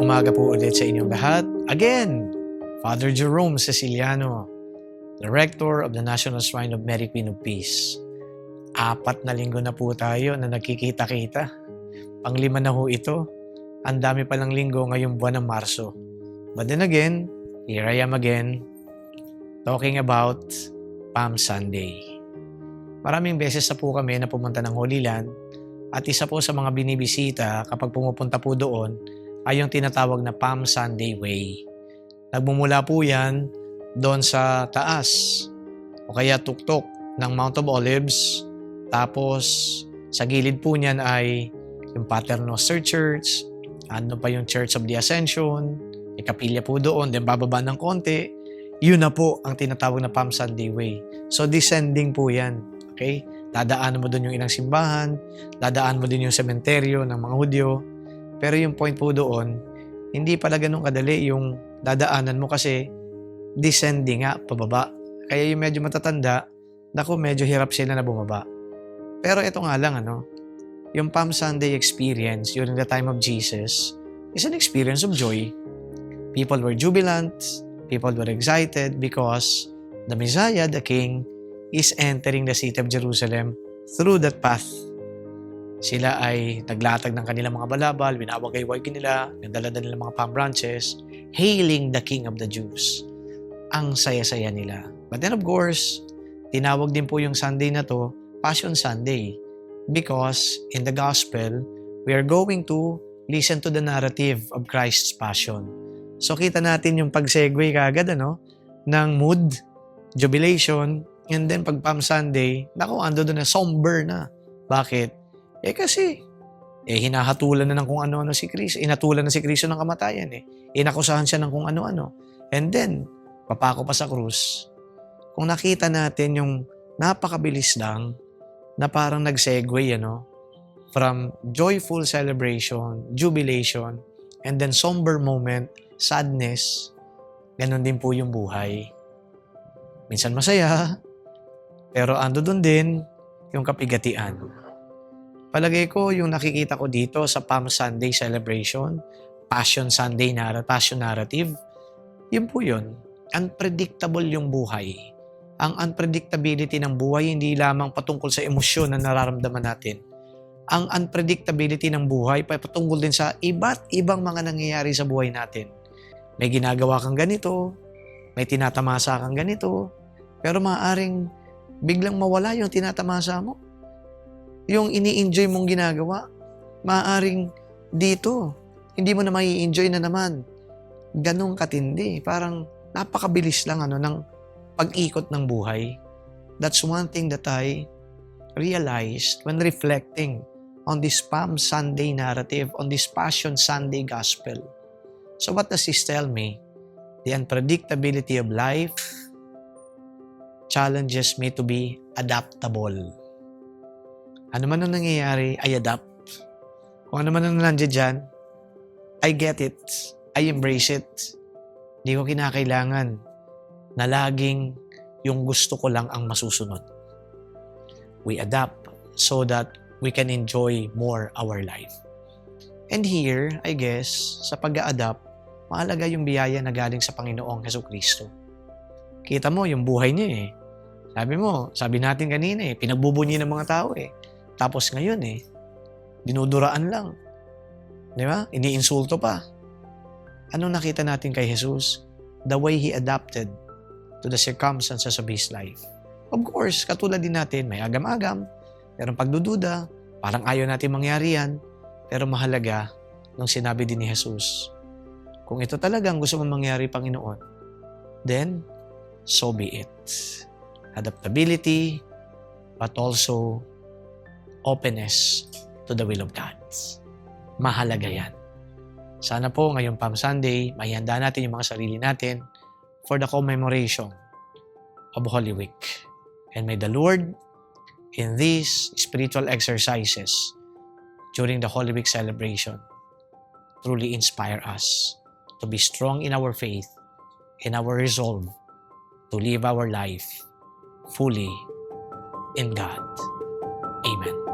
Magandang umaga po ulit sa inyong lahat. Again, Father Jerome Ceciliano, the Rector of the National Shrine of Mary Queen of Peace. 4 na linggo na po tayo na nagkikita-kita. Pang-5 na ho ito. Ang dami palang linggo ngayong buwan ng Marso. But then again, here I am again, talking about Palm Sunday. Maraming beses na po kami na pumunta ng Holy Land at isa po sa mga binibisita kapag pumupunta po doon ay yung tinatawag na Palm Sunday Way. Nagmumula po yan doon sa taas o kaya tuktok ng Mount of Olives. Tapos sa gilid po niyan ay yung Paternoster Church, ano pa yung Church of the Ascension, may kapilya po doon, then bababa ng konti. Yun na po ang tinatawag na Palm Sunday Way. So descending po yan. Okay? Dadaan mo doon yung ilang simbahan, dadaan mo din yung sementeryo ng mga Hudyo. Pero yung point po doon, hindi pala ganun kadali yung dadaanan mo kasi descending nga, pababa. Kaya yung medyo matatanda, naku, medyo hirap sila na bumaba. Pero ito nga lang, yung Palm Sunday experience during the time of Jesus is an experience of joy. People were jubilant, people were excited because the Messiah, the King, is entering the city of Jerusalem through that path. Sila ay naglatag ng kanilang mga balabal, winawagay-wagay nila, nagdala nila mga palm branches, hailing the King of the Jews. Ang saya-saya nila. But then of course, tinawag din po yung Sunday na to, Passion Sunday. Because in the Gospel, we are going to listen to the narrative of Christ's Passion. So kita natin yung pag-segue kagad, ng mood, jubilation, and then pag Palm Sunday, naku, ando doon na, somber na. Bakit? Kasi, hinahatulan na ng kung ano-ano si Kristo. Inatulan na si Kristo ng kamatayan. Inakusahan siya ng kung ano-ano. And then, papako pa sa krus. Kung nakita natin yung napakabilis lang na parang nag-segue, from joyful celebration, jubilation, and then somber moment, sadness, ganun din po yung buhay. Minsan masaya, pero ando doon din yung kapigatian. Palagay ko yung nakikita ko dito sa Palm Sunday celebration, Passion Sunday Passion narrative, yun po yun. Unpredictable yung buhay. Ang unpredictability ng buhay hindi lamang patungkol sa emosyon na nararamdaman natin. Ang unpredictability ng buhay patungkol din sa iba't ibang mga nangyayari sa buhay natin. May ginagawa kang ganito, may tinatamasa kang ganito, pero maaaring biglang mawala yung tinatamasa mo. Yung ini-enjoy mong ginagawa, maaaring dito, hindi mo na mai-enjoy na naman. Ganong katindi. Parang napakabilis lang ng pag-ikot ng buhay. That's one thing that I realized when reflecting on this Palm Sunday narrative, on this Passion Sunday Gospel. So what does this tell me? The unpredictability of life challenges me to be adaptable. Ano man ang nangyayari, I adapt. Kung ano man ang nandiyan dyan, I get it. I embrace it. Hindi ko kinakailangan na laging yung gusto ko lang ang masusunod. We adapt so that we can enjoy more our life. And here, I guess, sa pag-a-adapt, mahalaga yung biyaya na galing sa Panginoong Jesucristo. Kita mo yung buhay niya Sabi natin kanina pinagbubunyi ng mga tao Tapos ngayon dinuduraan lang. Di ba? Iniinsulto pa. Ano nakita natin kay Jesus? The way He adapted to the circumstances of His life. Of course, katulad din natin, may agam-agam, merong pagdududa, parang ayaw natin mangyari yan, pero mahalaga nung sinabi din ni Jesus, kung ito talagang gusto mong mangyari, Panginoon, then, so be it. Adaptability, but also openness to the will of God. Mahalaga yan. Sana po ngayong Palm Sunday, mahihanda natin yung mga sarili natin for the commemoration of Holy Week. And may the Lord, in these spiritual exercises during the Holy Week celebration, truly inspire us to be strong in our faith, in our resolve to live our life fully in God. Amen.